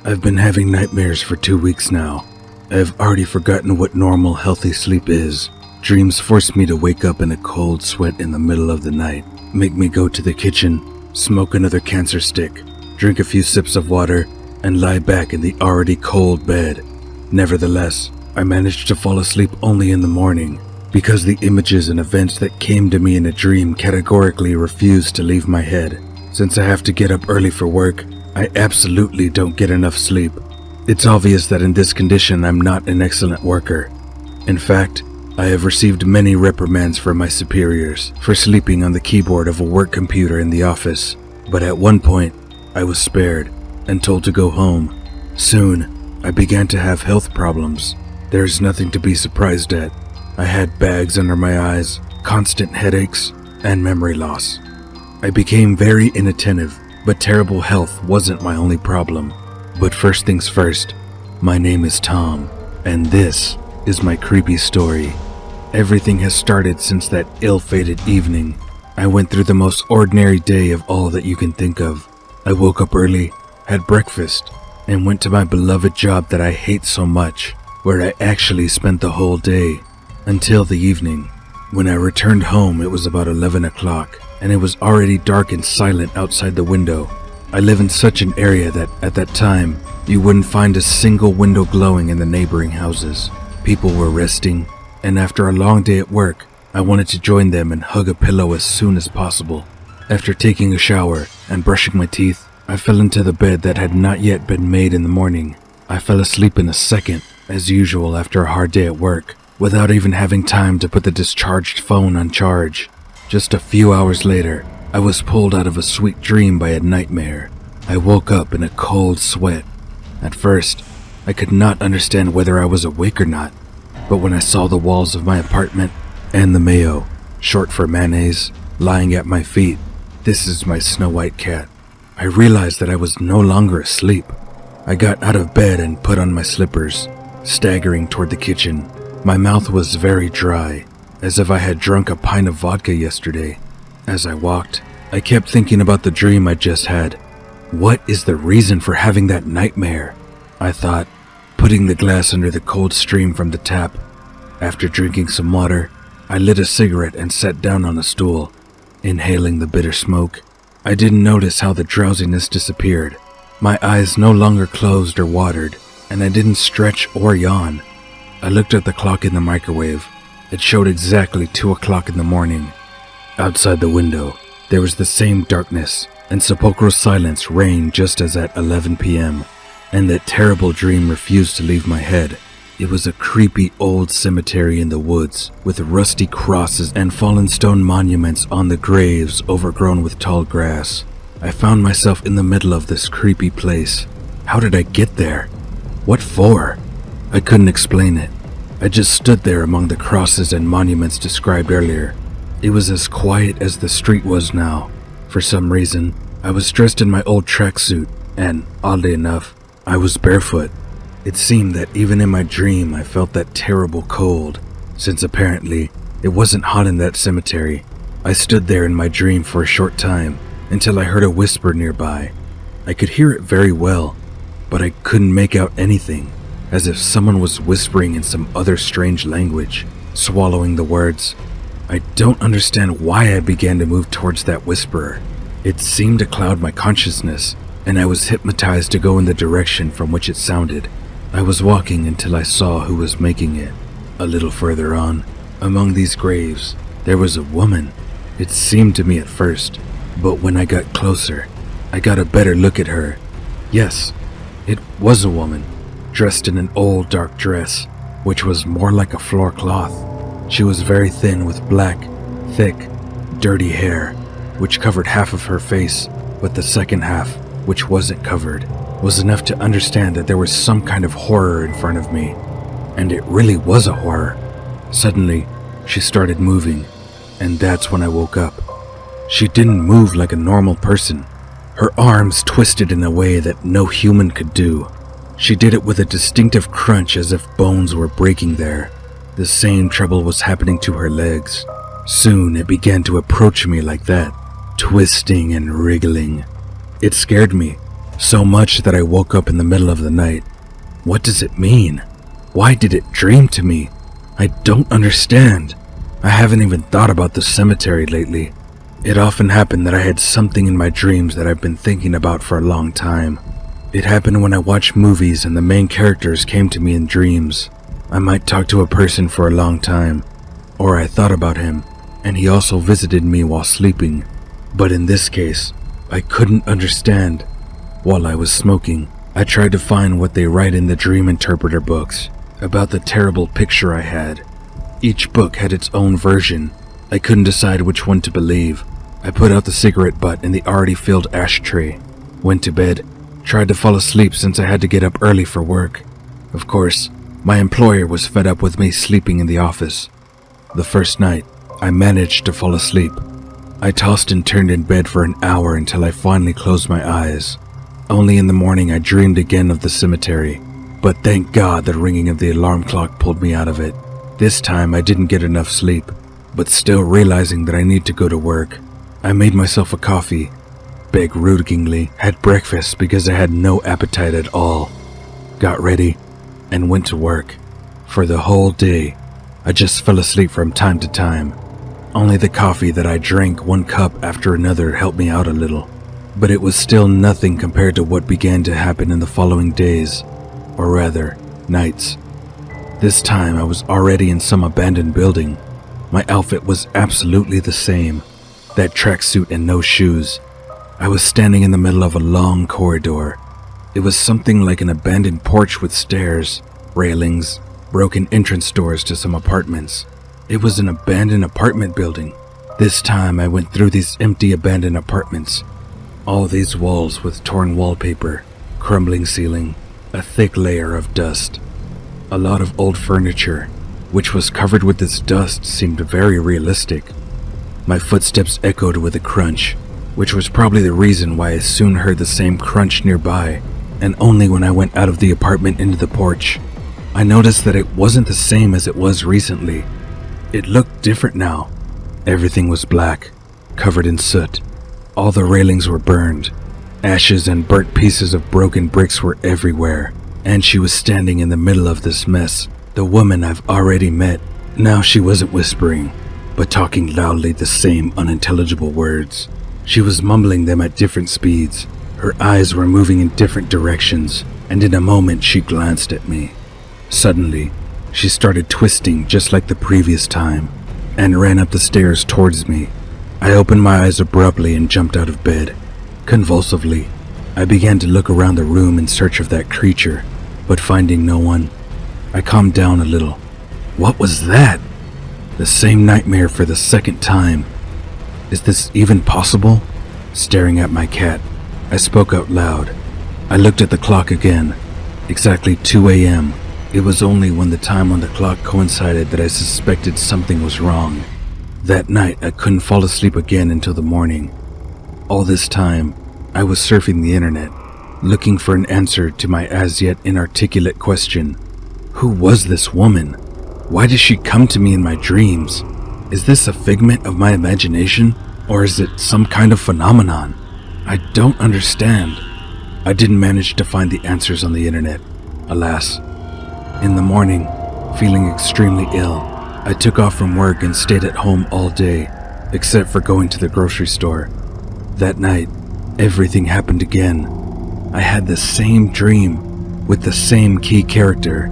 I've been having nightmares for 2 weeks now. I have already forgotten what normal, healthy sleep is. Dreams force me to wake up in a cold sweat in the middle of the night, make me go to the kitchen, smoke another cancer stick, drink a few sips of water, and lie back in the already cold bed. Nevertheless, I managed to fall asleep only in the morning, because the images and events that came to me in a dream categorically refused to leave my head. Since I have to get up early for work, I absolutely don't get enough sleep. It's obvious that in this condition I'm not an excellent worker. In fact, I have received many reprimands from my superiors for sleeping on the keyboard of a work computer in the office, but at one point, I was spared and told to go home. Soon, I began to have health problems. There's nothing to be surprised at. I had bags under my eyes, constant headaches, and memory loss. I became very inattentive, but terrible health wasn't my only problem. But first things first, my name is Tom, and this is my creepy story. Everything has started since that ill-fated evening. I went through the most ordinary day of all that you can think of. I woke up early, had breakfast, and went to my beloved job that I hate so much, where I actually spent the whole day, until the evening. When I returned home, it was about 11 o'clock, and it was already dark and silent outside the window. I live in such an area that, at that time, you wouldn't find a single window glowing in the neighboring houses. People were resting, and after a long day at work, I wanted to join them and hug a pillow as soon as possible. After taking a shower and brushing my teeth, I fell into the bed that had not yet been made in the morning. I fell asleep in a second, as usual after a hard day at work, without even having time to put the discharged phone on charge. Just a few hours later, I was pulled out of a sweet dream by a nightmare. I woke up in a cold sweat. At first, I could not understand whether I was awake or not, but when I saw the walls of my apartment and the mayo, short for mayonnaise, lying at my feet, this is my Snow White cat, I realized that I was no longer asleep. I got out of bed and put on my slippers, staggering toward the kitchen. My mouth was very dry, as if I had drunk a pint of vodka yesterday. As I walked, I kept thinking about the dream I just had. What is the reason for having that nightmare? I thought, putting the glass under the cold stream from the tap. After drinking some water, I lit a cigarette and sat down on a stool, inhaling the bitter smoke. I didn't notice how the drowsiness disappeared. My eyes no longer closed or watered, and I didn't stretch or yawn. I looked at the clock in the microwave. It showed exactly 2 o'clock in the morning. Outside the window, there was the same darkness, and sepulchral silence reigned just as at 11 p.m., and that terrible dream refused to leave my head. It was a creepy old cemetery in the woods, with rusty crosses and fallen stone monuments on the graves overgrown with tall grass. I found myself in the middle of this creepy place. How did I get there? What for? I couldn't explain it. I just stood there among the crosses and monuments described earlier. It was as quiet as the street was now. For some reason, I was dressed in my old tracksuit, and, oddly enough, I was barefoot. It seemed that even in my dream I felt that terrible cold, since apparently it wasn't hot in that cemetery. I stood there in my dream for a short time, until I heard a whisper nearby. I could hear it very well, but I couldn't make out anything, as if someone was whispering in some other strange language, swallowing the words. I don't understand why I began to move towards that whisperer. It seemed to cloud my consciousness, and I was hypnotized to go in the direction from which it sounded. I was walking until I saw who was making it. A little further on, among these graves, there was a woman. It seemed to me at first, but when I got closer, I got a better look at her. Yes, it was a woman, dressed in an old dark dress, which was more like a floor cloth. She was very thin with black, thick, dirty hair, which covered half of her face, but the second half, which wasn't covered, was enough to understand that there was some kind of horror in front of me. And it really was a horror. Suddenly, she started moving, and that's when I woke up. She didn't move like a normal person. Her arms twisted in a way that no human could do. She did it with a distinctive crunch as if bones were breaking there. The same trouble was happening to her legs. Soon it began to approach me like that, twisting and wriggling. It scared me, so much that I woke up in the middle of the night. What does it mean? Why did it dream to me? I don't understand. I haven't even thought about the cemetery lately. It often happened that I had something in my dreams that I've been thinking about for a long time. It happened when I watched movies and the main characters came to me in dreams. I might talk to a person for a long time, or I thought about him, and he also visited me while sleeping. But in this case, I couldn't understand. While I was smoking, I tried to find what they write in the dream interpreter books about the terrible picture I had. Each book had its own version. I couldn't decide which one to believe. I put out the cigarette butt in the already filled ashtray, went to bed, tried to fall asleep since I had to get up early for work. Of course, my employer was fed up with me sleeping in the office. The first night, I managed to fall asleep. I tossed and turned in bed for an hour until I finally closed my eyes. Only in the morning I dreamed again of the cemetery, but thank God the ringing of the alarm clock pulled me out of it. This time I didn't get enough sleep, but still realizing that I need to go to work, I made myself a coffee, begrudgingly had breakfast because I had no appetite at all, got ready, and went to work. For the whole day, I just fell asleep from time to time. Only the coffee that I drank one cup after another helped me out a little, but it was still nothing compared to what began to happen in the following days, or rather, nights. This time I was already in some abandoned building. My outfit was absolutely the same, that tracksuit and no shoes. I was standing in the middle of a long corridor. It was something like an abandoned porch with stairs, railings, broken entrance doors to some apartments. It was an abandoned apartment building. This time I went through these empty abandoned apartments. All these walls with torn wallpaper, crumbling ceiling, a thick layer of dust. A lot of old furniture, which was covered with this dust, seemed very realistic. My footsteps echoed with a crunch, which was probably the reason why I soon heard the same crunch nearby, and only when I went out of the apartment into the porch, I noticed that it wasn't the same as it was recently. It looked different now. Everything was black, covered in soot. All the railings were burned. Ashes and burnt pieces of broken bricks were everywhere, and she was standing in the middle of this mess. The woman I've already met. Now she wasn't whispering, but talking loudly the same unintelligible words. She was mumbling them at different speeds. Her eyes were moving in different directions, and in a moment she glanced at me. Suddenly, she started twisting just like the previous time, and ran up the stairs towards me. I opened my eyes abruptly and jumped out of bed. Convulsively, I began to look around the room in search of that creature, but finding no one, I calmed down a little. What was that? The same nightmare for the second time. Is this even possible? Staring at my cat, I spoke out loud. I looked at the clock again. Exactly 2 a.m. It was only when the time on the clock coincided that I suspected something was wrong. That night, I couldn't fall asleep again until the morning. All this time, I was surfing the internet, looking for an answer to my as yet inarticulate question. Who was this woman? Why does she come to me in my dreams? Is this a figment of my imagination, or is it some kind of phenomenon? I don't understand. I didn't manage to find the answers on the internet, alas. In the morning, feeling extremely ill, I took off from work and stayed at home all day, except for going to the grocery store. That night, everything happened again. I had the same dream, with the same key character.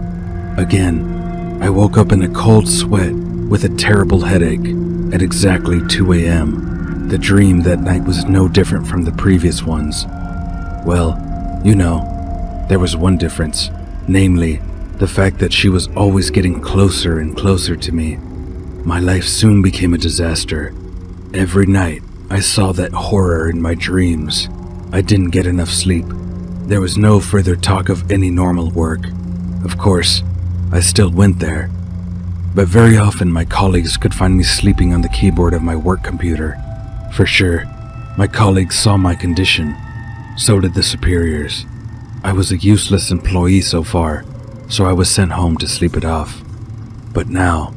Again, I woke up in a cold sweat with a terrible headache at exactly 2 a.m. The dream that night was no different from the previous ones. Well, you know, there was one difference, namely, the fact that she was always getting closer and closer to me. My life soon became a disaster. Every night, I saw that horror in my dreams. I didn't get enough sleep. There was no further talk of any normal work. Of course, I still went there, but very often my colleagues could find me sleeping on the keyboard of my work computer. For sure, my colleagues saw my condition. So did the superiors. I was a useless employee so far, so I was sent home to sleep it off. But now,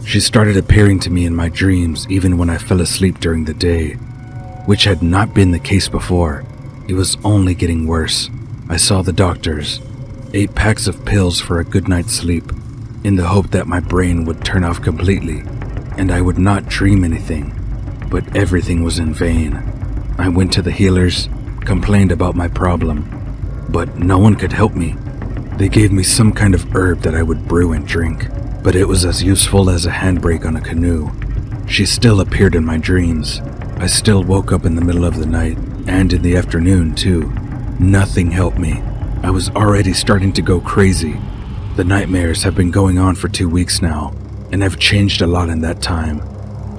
she started appearing to me in my dreams even when I fell asleep during the day, which had not been the case before. It was only getting worse. I saw the doctors, 8 packs of pills for a good night's sleep, in the hope that my brain would turn off completely and I would not dream anything. But everything was in vain. I went to the healers, complained about my problem, but no one could help me. They gave me some kind of herb that I would brew and drink, but it was as useful as a handbrake on a canoe. She still appeared in my dreams. I still woke up in the middle of the night, and in the afternoon too. Nothing helped me. I was already starting to go crazy. The nightmares have been going on for 2 weeks now, and I've changed a lot in that time.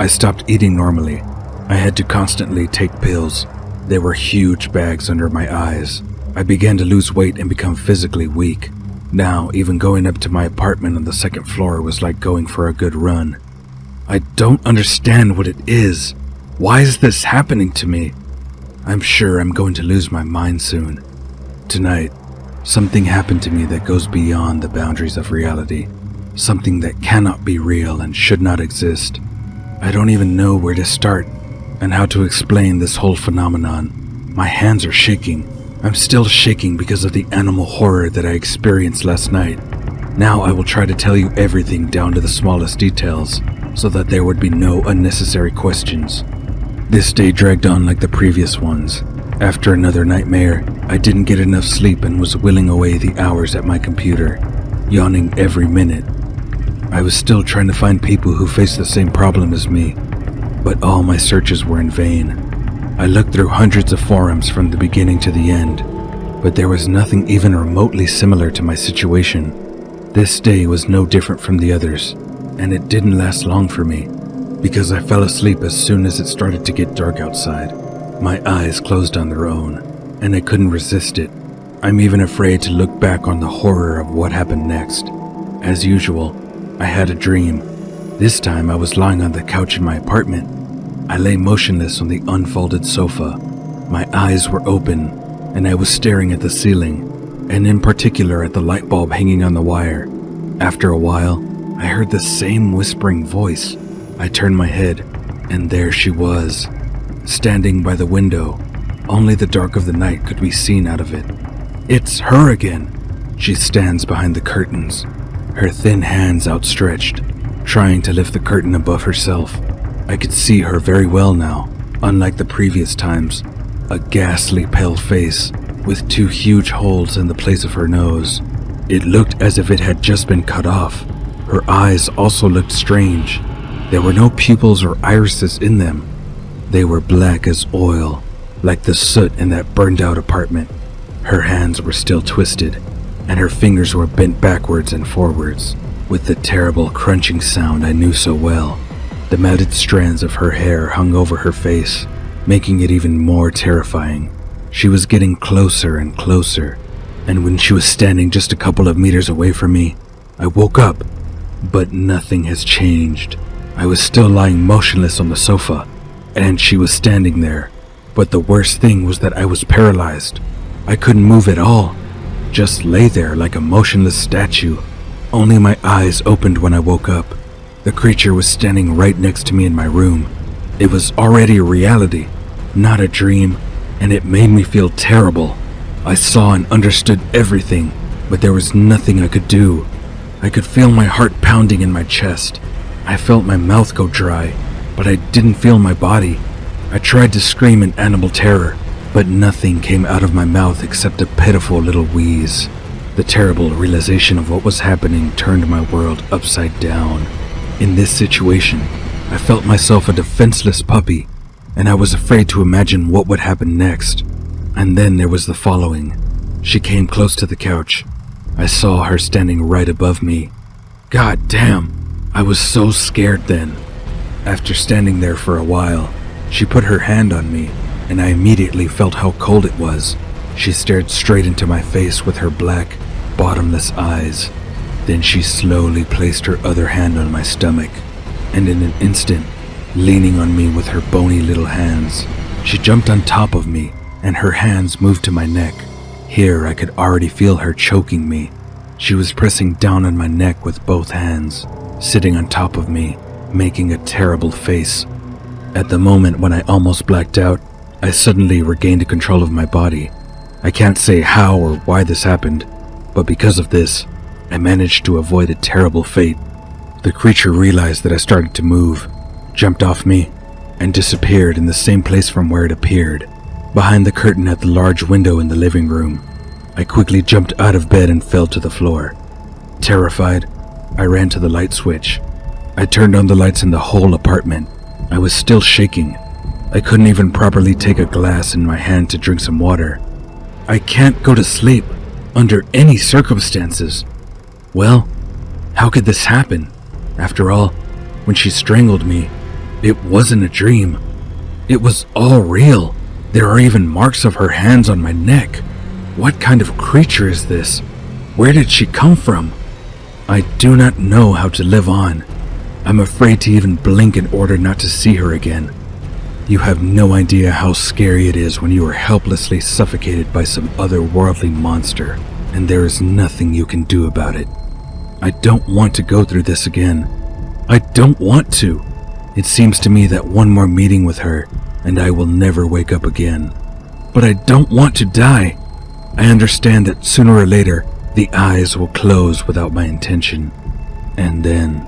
I stopped eating normally. I had to constantly take pills. There were huge bags under my eyes. I began to lose weight and become physically weak. Now, even going up to my apartment on the 2nd floor was like going for a good run. I don't understand what it is. Why is this happening to me? I'm sure I'm going to lose my mind soon. Tonight, something happened to me that goes beyond the boundaries of reality. Something that cannot be real and should not exist. I don't even know where to start and how to explain this whole phenomenon. My hands are shaking. I'm still shaking because of the animal horror that I experienced last night. Now I will try to tell you everything down to the smallest details so that there would be no unnecessary questions. This day dragged on like the previous ones. After another nightmare, I didn't get enough sleep and was whittling away the hours at my computer, yawning every minute. I was still trying to find people who faced the same problem as me, but all my searches were in vain. I looked through hundreds of forums from the beginning to the end, but there was nothing even remotely similar to my situation. This day was no different from the others, and it didn't last long for me, because I fell asleep as soon as it started to get dark outside. My eyes closed on their own, and I couldn't resist it. I'm even afraid to look back on the horror of what happened next. As usual, I had a dream. This time I was lying on the couch in my apartment. I lay motionless on the unfolded sofa. My eyes were open, and I was staring at the ceiling, and in particular at the light bulb hanging on the wire. After a while, I heard the same whispering voice. I turned my head, and there she was, standing by the window. Only the dark of the night could be seen out of it. It's her again. She stands behind the curtains, her thin hands outstretched, trying to lift the curtain above herself. I could see her very well now, unlike the previous times. A ghastly pale face, with 2 huge holes in the place of her nose. It looked as if it had just been cut off. Her eyes also looked strange. There were no pupils or irises in them. They were black as oil, like the soot in that burned-out apartment. Her hands were still twisted, and her fingers were bent backwards and forwards, with the terrible crunching sound I knew so well. The matted strands of her hair hung over her face, making it even more terrifying. She was getting closer and closer, and when she was standing just a couple of meters away from me, I woke up. But nothing has changed. I was still lying motionless on the sofa, and she was standing there. But the worst thing was that I was paralyzed. I couldn't move at all, just lay there like a motionless statue. Only my eyes opened when I woke up. The creature was standing right next to me in my room. It was already a reality, not a dream, and it made me feel terrible. I saw and understood everything, but there was nothing I could do. I could feel my heart pounding in my chest. I felt my mouth go dry, but I didn't feel my body. I tried to scream in animal terror, but nothing came out of my mouth except a pitiful little wheeze. The terrible realization of what was happening turned my world upside down. In this situation, I felt myself a defenseless puppy, and I was afraid to imagine what would happen next. And then there was the following. She came close to the couch. I saw her standing right above me. God damn, I was so scared then. After standing there for a while, she put her hand on me, and I immediately felt how cold it was. She stared straight into my face with her black, bottomless eyes. Then she slowly placed her other hand on my stomach, and in an instant, leaning on me with her bony little hands. She jumped on top of me, and her hands moved to my neck. Here I could already feel her choking me. She was pressing down on my neck with both hands, sitting on top of me, making a terrible face. At the moment when I almost blacked out, I suddenly regained control of my body. I can't say how or why this happened, but because of this, I managed to avoid a terrible fate. The creature realized that I started to move, jumped off me, and disappeared in the same place from where it appeared, behind the curtain at the large window in the living room. I quickly jumped out of bed and fell to the floor. Terrified, I ran to the light switch. I turned on the lights in the whole apartment. I was still shaking. I couldn't even properly take a glass in my hand to drink some water. I can't go to sleep under any circumstances. Well, how could this happen? After all, when she strangled me, it wasn't a dream. It was all real. There are even marks of her hands on my neck. What kind of creature is this? Where did she come from? I do not know how to live on. I'm afraid to even blink in order not to see her again. You have no idea how scary it is when you are helplessly suffocated by some otherworldly monster, and there is nothing you can do about it. I don't want to go through this again. I don't want to. It seems to me that one more meeting with her, and I will never wake up again. But I don't want to die. I understand that sooner or later, the eyes will close without my intention. And then